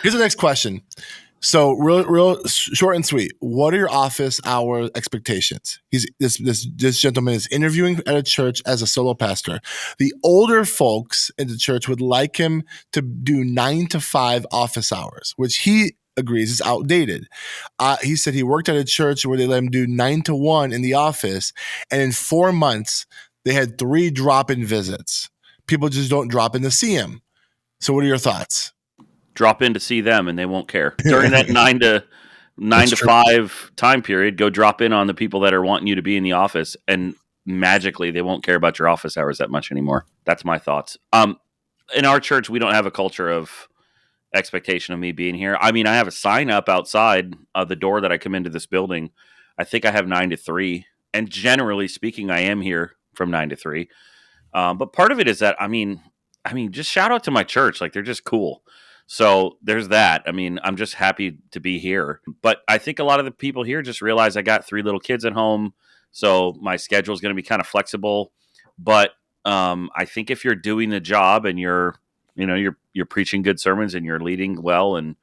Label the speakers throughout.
Speaker 1: Here's the next question. So real short and sweet. What are your office hour expectations? This gentleman is interviewing at a church as a solo pastor. The older folks in the church would like him to do 9 to 5 office hours, which he agrees is outdated. He said he worked at a church where they let him do 9 to 1 in the office, and in 4 months they had 3 drop-in visits. People just don't drop in to see him. So what are your thoughts?
Speaker 2: Drop in to see them and they won't care. During that 9 to 5 time period, go drop in on the people that are wanting you to be in the office, and magically they won't care about your office hours that much anymore. That's my thoughts. In our church, we don't have a culture of expectation of me being here. I mean, I have a sign up outside of the door that I come into this building. I think I have 9 to 3. And generally speaking, I am here from 9 to 3. But part of it is that, I mean, just shout out to my church. Like, they're just cool. So there's that. I mean, I'm just happy to be here. But I think a lot of the people here just realize I got 3 little kids at home, so my schedule is going to be kind of flexible. But I think if you're doing the job and you're preaching good sermons and you're leading well and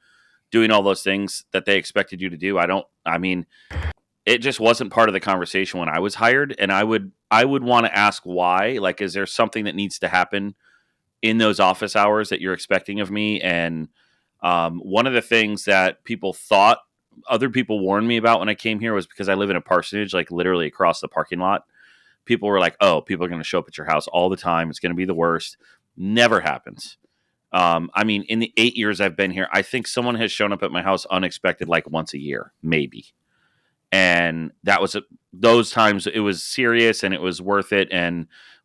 Speaker 2: doing all those things that they expected you to do, it just wasn't part of the conversation when I was hired. And I would want to ask why. Like, is there something that needs to happen in those office hours that you're expecting of me? And one of the things that people thought other people warned me about when I came here was because I live in a parsonage, like literally across the parking lot. People were like, oh, people are going to show up at your house all the time. It's going to be the worst. Never happens. In the 8 years I've been here, I think someone has shown up at my house unexpected, like once a year, maybe. And that was those times it was serious and it was worth it.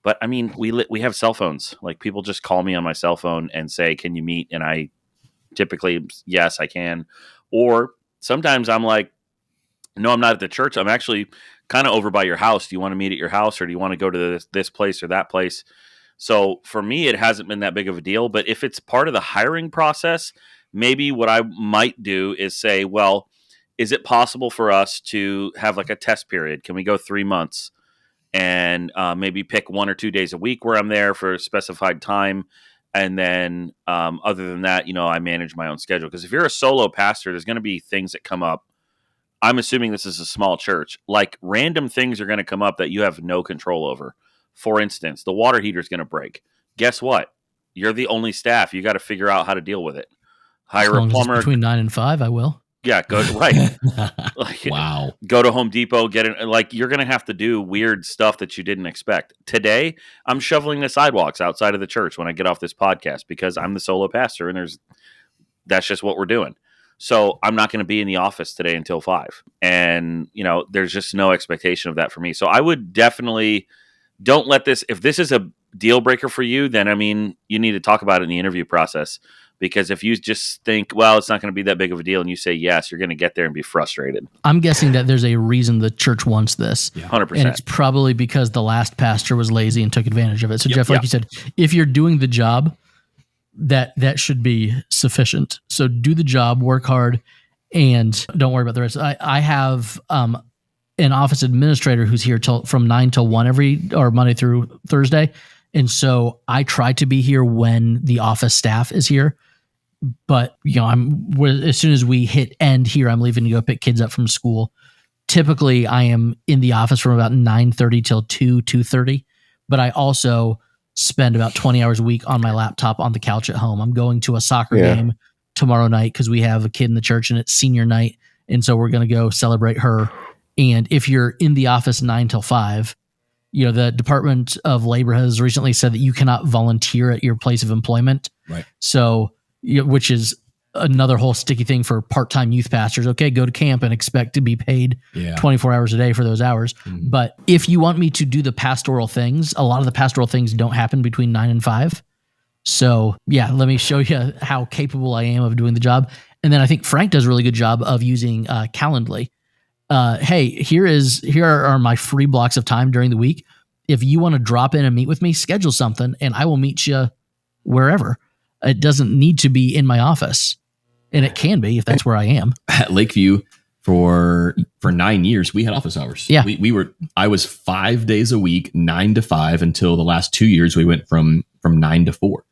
Speaker 2: But I mean, we have cell phones. Like, people just call me on my cell phone and say, can you meet? And I typically, yes, I can. Or sometimes I'm like, no, I'm not at the church. I'm actually kind of over by your house. Do you want to meet at your house, or do you want to go to this place or that place? So for me, it hasn't been that big of a deal. But if it's part of the hiring process, maybe what I might do is say, well, is it possible for us to have like a test period? Can we go 3 months? And maybe pick 1 or 2 days a week where I'm there for a specified time. And then other than that, I manage my own schedule. Because if you're a solo pastor, there's going to be things that come up. I'm assuming this is a small church. Like, random things are going to come up that you have no control over. For instance, the water heater is going to break. Guess what? You're the only staff. You got to figure out how to deal with it. Hire a plumber.
Speaker 3: Between 9 and 5, I will.
Speaker 2: Yeah, go right.
Speaker 4: Wow.
Speaker 2: Go to Home Depot, get it. Like, you're going to have to do weird stuff that you didn't expect. Today, I'm shoveling the sidewalks outside of the church when I get off this podcast because I'm the solo pastor, and that's just what we're doing. So I'm not going to be in the office today until 5. And, there's just no expectation of that for me. So I would definitely don't let this, if this is a deal breaker for you, then, you need to talk about it in the interview process. Because if you just think, well, it's not going to be that big of a deal, and you say yes, you're going to get there and be frustrated.
Speaker 3: I'm guessing that there's a reason the church wants this.
Speaker 2: Yeah. 100%.
Speaker 3: And it's probably because the last pastor was lazy and took advantage of it. So, Jeff, like you said, if you're doing the job, that should be sufficient. So do the job, work hard, and don't worry about the rest. I have an office administrator who's here from 9 till 1 Monday through Thursday. And so I try to be here when the office staff is here. But, as soon as we hit end here, I'm leaving to go pick kids up from school. Typically, I am in the office from about 9:30 till 2:30. But I also spend about 20 hours a week on my laptop on the couch at home. I'm going to a soccer game tomorrow night because we have a kid in the church and it's senior night. And so we're going to go celebrate her. And if you're in the office 9 till 5, the Department of Labor has recently said that you cannot volunteer at your place of employment.
Speaker 4: Right.
Speaker 3: So, which is another whole sticky thing for part-time youth pastors. Okay, go to camp and expect to be paid 24 hours a day for those hours. Mm-hmm. But if you want me to do the pastoral things, a lot of the pastoral things don't happen between 9 and 5. So, let me show you how capable I am of doing the job. And then I think Frank does a really good job of using Calendly. Hey, here are my free blocks of time during the week. If you want to drop in and meet with me, schedule something and I will meet you wherever. It doesn't need to be in my office, and it can be if that's where I am.
Speaker 4: At Lakeview for 9 years, we had office hours.
Speaker 3: Yeah.
Speaker 4: I was 5 days a week, 9 to 5 until the last 2 years we went from 9 to 4.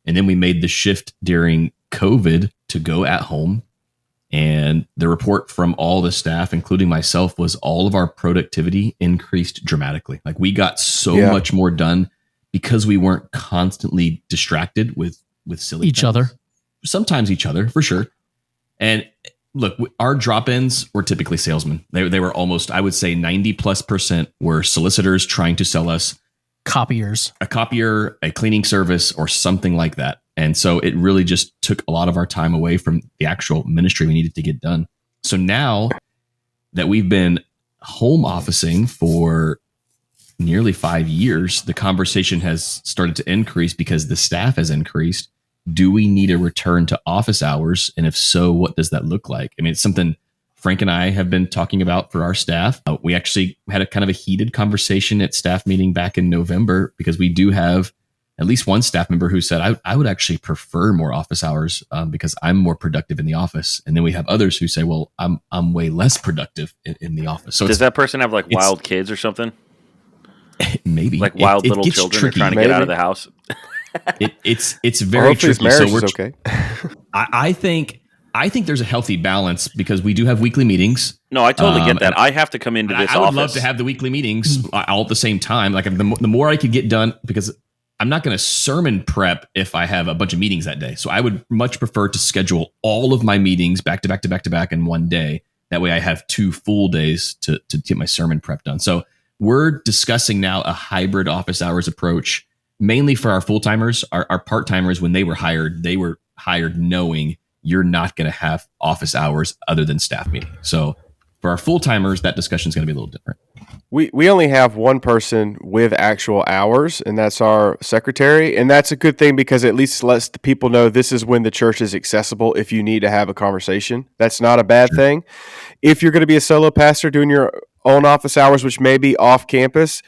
Speaker 4: And then we made the shift during COVID to go at home. And the report from all the staff, including myself, was all of our productivity increased dramatically. Like we got so much more done because we weren't constantly distracted with silly
Speaker 3: each
Speaker 4: things.
Speaker 3: other.
Speaker 4: Sometimes each other, for sure. And look, our drop-ins were typically salesmen. They were almost, I would say 90+% were solicitors trying to sell us
Speaker 3: Copiers.
Speaker 4: a copier, a cleaning service, or something like that. And so it really just took a lot of our time away from the actual ministry we needed to get done. So now that we've been home officing for nearly 5 years, the conversation has started to increase because the staff has increased. Do we need a return to office hours? And if so, what does that look like? I mean, it's something Frank and I have been talking about for our staff. We actually had a kind of a heated conversation at staff meeting back in November because we do have at least one staff member who said, I would actually prefer more office hours because I'm more productive in the office. And then we have others who say, well, I'm way less productive in the office. So
Speaker 2: does that person have like wild kids or something?
Speaker 4: Maybe
Speaker 2: like wild little children
Speaker 4: tricky.
Speaker 2: are trying to get out of the house.
Speaker 4: It's very tricky.
Speaker 5: Marriage is okay.
Speaker 4: I think there's a healthy balance because we do have weekly meetings.
Speaker 2: No, I totally get that. I have to come into this office.
Speaker 4: I would love to have the weekly meetings all at the same time. Like the more I could get done, because I'm not going to sermon prep if I have a bunch of meetings that day. So I would much prefer to schedule all of my meetings back to back to back to back in one day. That way I have 2 full days to get my sermon prep done. So we're discussing now a hybrid office hours approach, mainly for our full-timers. Our part-timers, when they were hired knowing you're not going to have office hours other than staff meeting. So for our full-timers, that discussion is going to be a little different.
Speaker 5: We only have one person with actual hours, and that's our secretary. And that's a good thing because at least lets the people know this is when the church is accessible if you need to have a conversation. That's not a bad thing. If you're going to be a solo pastor doing your own office hours, which may be off campus,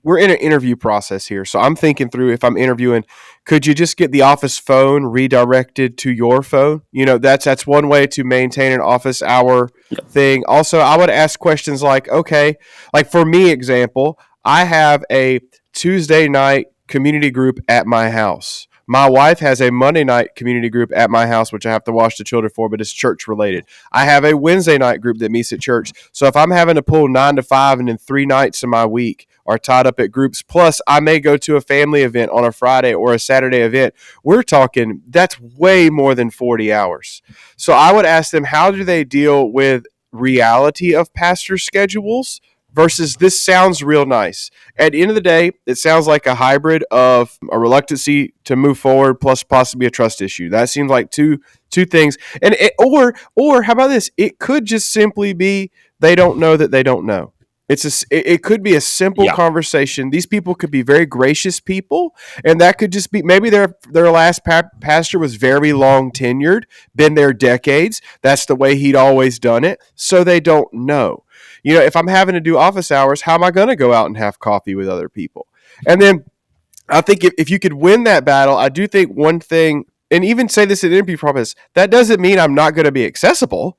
Speaker 5: we're in an interview process here. So I'm thinking through, if I'm interviewing, could you just get the office phone redirected to your phone? That's one way to maintain an office hour thing. Also, I would ask questions like, okay, like for me, example, I have a Tuesday night community group at my house. My wife has a Monday night community group at my house, which I have to watch the children for, but it's church related. I have a Wednesday night group that meets at church. So if I'm having to pull 9 to 5 and then 3 nights of my week are tied up at groups, plus I may go to a family event on a Friday or a Saturday event, we're talking that's way more than 40 hours. So I would ask them, how do they deal with reality of pastor schedules versus this sounds real nice. At the end of the day, it sounds like a hybrid of a reluctancy to move forward plus possibly a trust issue. That seems like two things. And or how about this? It could just simply be they don't know that they don't know. It could be a simple conversation. These people could be very gracious people, and that could just be maybe their last pastor was very long tenured, been there decades. That's the way he'd always done it, so they don't know. If I'm having to do office hours, how am I going to go out and have coffee with other people? And then I think if you could win that battle, I do think one thing, and even say this in the interview process, that doesn't mean I'm not going to be accessible.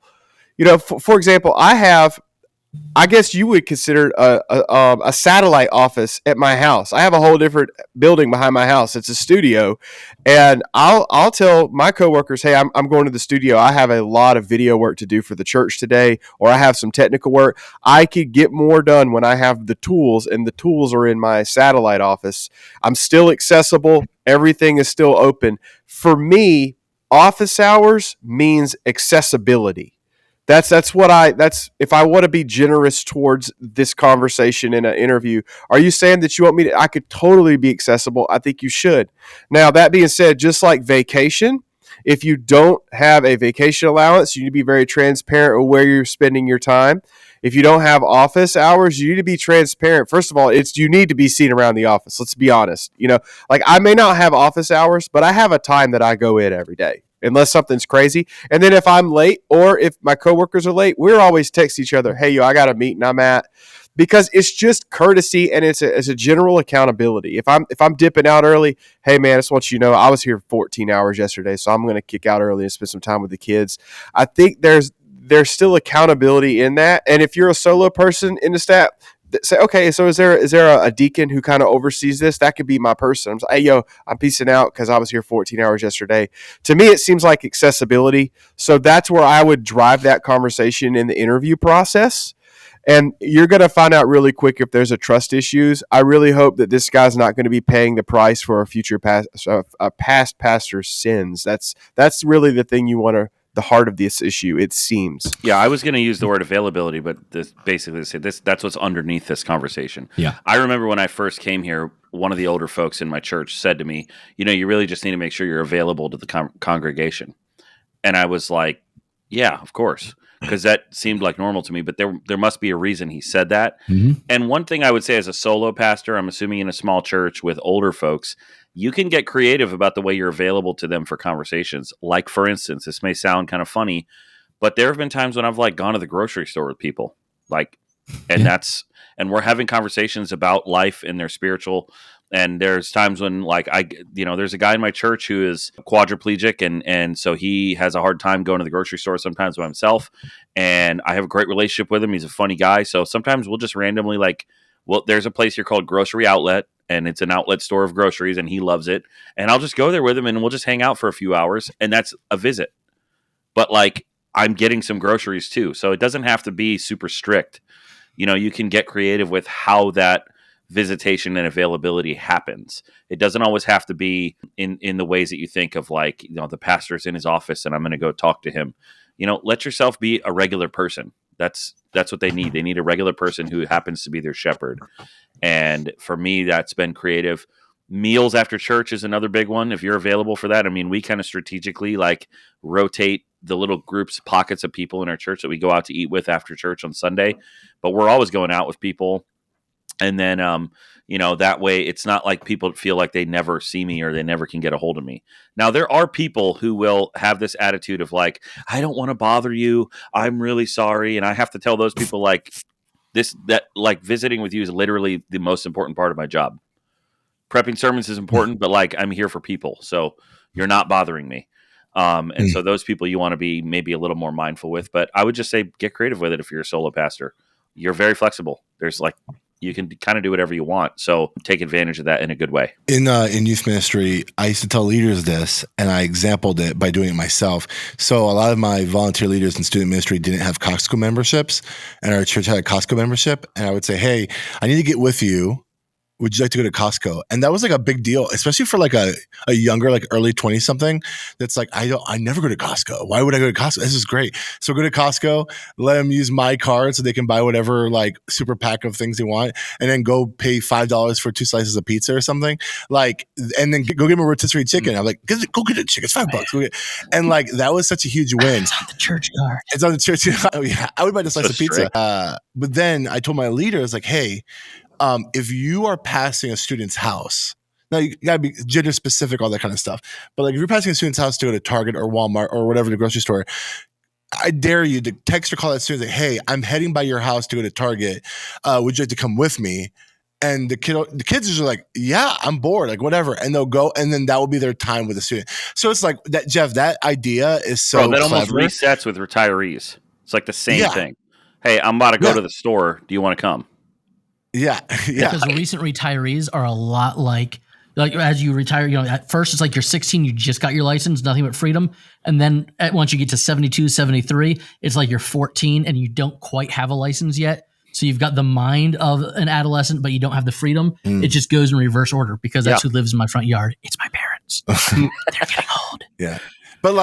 Speaker 5: For example, I guess you would consider a satellite office at my house. I have a whole different building behind my house. It's a studio, and I'll tell my coworkers, hey, I'm going to the studio. I have a lot of video work to do for the church today, or I have some technical work. I could get more done when I have the tools, and the tools are in my satellite office. I'm still accessible. Everything is still open. For me, office hours means accessibility. That's if I want to be generous towards this conversation in an interview. Are you saying that you want me to? I could totally be accessible. I think you should. Now, that being said, just like vacation, if you don't have a vacation allowance, you need to be very transparent with where you're spending your time. If you don't have office hours, you need to be transparent. First of all, you need to be seen around the office. Let's be honest. Like I may not have office hours, but I have a time that I go in every day. Unless something's crazy. And then if I'm late or if my coworkers are late, we're always text each other, hey, I got a meeting I'm at. Because it's just courtesy and it's a general accountability. If I'm dipping out early, hey, man, I just want you to know I was here 14 hours yesterday, so I'm going to kick out early and spend some time with the kids. I think there's still accountability in that. And if you're a solo person in the staff, say, okay, so is there a deacon who kind of oversees this? That could be my person. I'm like, hey, I'm peacing out because I was here 14 hours yesterday. To me, it seems like accessibility. So that's where I would drive that conversation in the interview process. And you're going to find out really quick if there's a trust issues. I really hope that this guy's not going to be paying the price for a past pastor's sins. That's really the thing you want to, the heart of this issue, it seems.
Speaker 2: Yeah, I was going to use the word availability, but this basically that's what's underneath this conversation.
Speaker 4: Yeah.
Speaker 2: I remember when I first came here, one of the older folks in my church said to me, you really just need to make sure you're available to the congregation. And I was like, yeah, of course, because that seemed like normal to me, but there must be a reason he said that.
Speaker 4: Mm-hmm.
Speaker 2: And one thing I would say as a solo pastor, I'm assuming in a small church with older folks, you can get creative about the way you're available to them for conversations. Like, for instance, this may sound kind of funny, but there have been times when I've gone to the grocery store with people, and we're having conversations about life and their spiritual. And there's times when there's a guy in my church who is quadriplegic and so he has a hard time going to the grocery store sometimes by himself. And I have a great relationship with him. He's a funny guy. So sometimes we'll just randomly there's a place here called Grocery Outlet, and it's an outlet store of groceries, and he loves it. And I'll just go there with him, and we'll just hang out for a few hours, and that's a visit. But I'm getting some groceries too, so it doesn't have to be super strict. You can get creative with how that visitation and availability happens. It doesn't always have to be in the ways that you think of, the pastor's in his office, and I'm going to go talk to him. Let yourself be a regular person. That's what they need. They need a regular person who happens to be their shepherd. And for me, that's been creative. Meals after church is another big one. If you're available for that, we kind of strategically rotate the little groups, pockets of people in our church that we go out to eat with after church on Sunday. But we're always going out with people. And then, that way it's not like people feel like they never see me or they never can get a hold of me. Now, there are people who will have this attitude of I don't want to bother you. I'm really sorry. And I have to tell those people visiting with you is literally the most important part of my job. Prepping sermons is important, but I'm here for people. So you're not bothering me. And so those people you want to be maybe a little more mindful with, but I would just say, get creative with it. If you're a solo pastor, you're very flexible. There's you can kind of do whatever you want. So take advantage of that in a good way.
Speaker 1: In youth ministry, I used to tell leaders this, and I exampled it by doing it myself. So a lot of my volunteer leaders in student ministry didn't have Costco memberships, and our church had a Costco membership. And I would say, hey, I need to get with you. Would you like to go to Costco? And that was a big deal, especially for a younger, early 20 something. That's I never go to Costco. Why would I go to Costco? This is great. So go to Costco, let them use my card so they can buy whatever super pack of things they want, and then go pay $5 for 2 slices of pizza or something. And then go get them a rotisserie chicken. I'm like, go get a chicken. It's $5. And that was such a huge win.
Speaker 3: It's on the church card.
Speaker 1: It's on the church. Oh yeah, I would buy a slice of pizza. But then I told my leaders hey, if you are passing a student's house, now you gotta be gender specific, all that kind of stuff. But if you're passing a student's house to go to Target or Walmart or whatever, the grocery store, I dare you to text or call that student, hey, I'm heading by your house to go to Target. Would you like to come with me? And the kids are like, yeah, I'm bored, whatever. And they'll go, and then that will be their time with the student. So it's that, Jeff, that idea is so
Speaker 2: that
Speaker 1: clever.
Speaker 2: Almost resets with retirees. It's the same thing. Hey, I'm about to go to the store. Do you want to come?
Speaker 1: Yeah.
Speaker 3: Because recent retirees are a lot like as you retire, at first it's you're 16, you just got your license, nothing but freedom. And then once you get to 72, 73, it's you're 14 and you don't quite have a license yet. So you've got the mind of an adolescent, but you don't have the freedom. It just goes in reverse order because that's who lives in my front yard. It's my parents. They're getting old.
Speaker 1: Yeah. But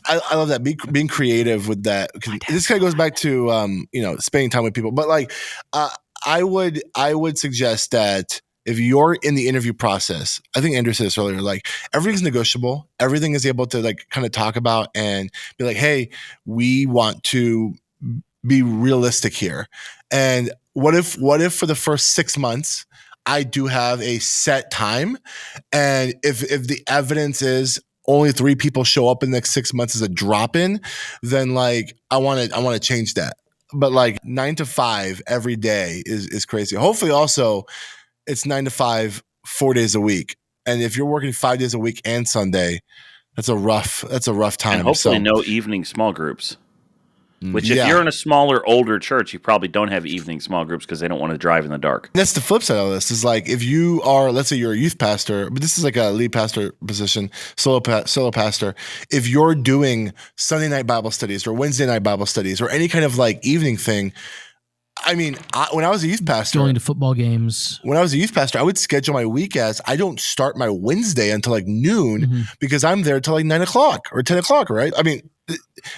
Speaker 1: I love that being creative with that. This kind of goes back to, spending time with people, but I would suggest that if you're in the interview process, I think Andrew said this earlier, everything's negotiable. Everything is able to kind of talk about and be hey, we want to be realistic here. And what if for the first 6 months, I do have a set time, and if the evidence is only 3 people show up in the next 6 months as a drop in, then I want to change that. But 9 to 5 every day is crazy. Hopefully also it's 9 to 5, 4 days a week. And if you're working 5 days a week and Sunday, that's a rough time.
Speaker 2: And hopefully no evening small groups. Which, if
Speaker 1: Yeah.
Speaker 2: you're in a smaller, older church, you probably don't have evening small groups because they don't want to drive in the dark.
Speaker 1: That's the flip side of this is like if you are, let's say you're a youth pastor, but this is like a lead pastor position, solo pastor. If you're doing Sunday night Bible studies or Wednesday night Bible studies or any kind of like evening thing, I mean, when I was a youth pastor,
Speaker 3: Going to football games.
Speaker 1: when I was a youth pastor, I would schedule my week as I don't start my Wednesday until like noon because I'm there till like 9 o'clock or 10 o'clock, right? I mean,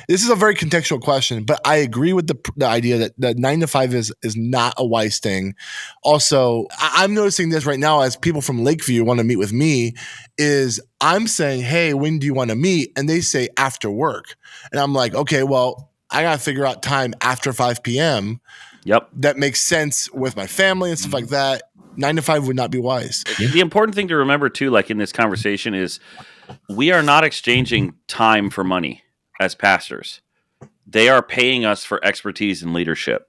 Speaker 1: this is a very contextual question, but I agree with the idea that 9 to 5 is not a wise thing. Also, I'm noticing this right now as people from Lakeview want to meet with me is I'm saying, hey, when do you want to meet? And they say after work. And I'm like, okay, well, I got to figure out time after 5 p.m.
Speaker 2: Yep.
Speaker 1: that makes sense with my family and stuff like that. 9 to 5 would not be wise.
Speaker 2: The important thing to remember, too, like in this conversation, is we are not exchanging time for money as pastors. They are paying us for expertise and leadership,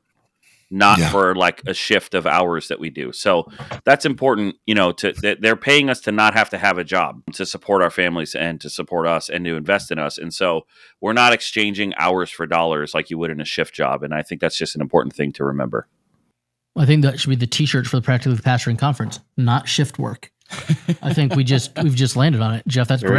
Speaker 2: not for like a shift of hours that we do. So that's important, they're paying us to not have to have a job, to support our families and to support us and to invest in us. And so we're not exchanging hours for dollars like you would in a shift job. And I think that's just an important thing to remember.
Speaker 3: I think that should be the T-shirt for the Practically Pastoring Conference, not shift work. I think we've just landed on it, Jeff. That's great.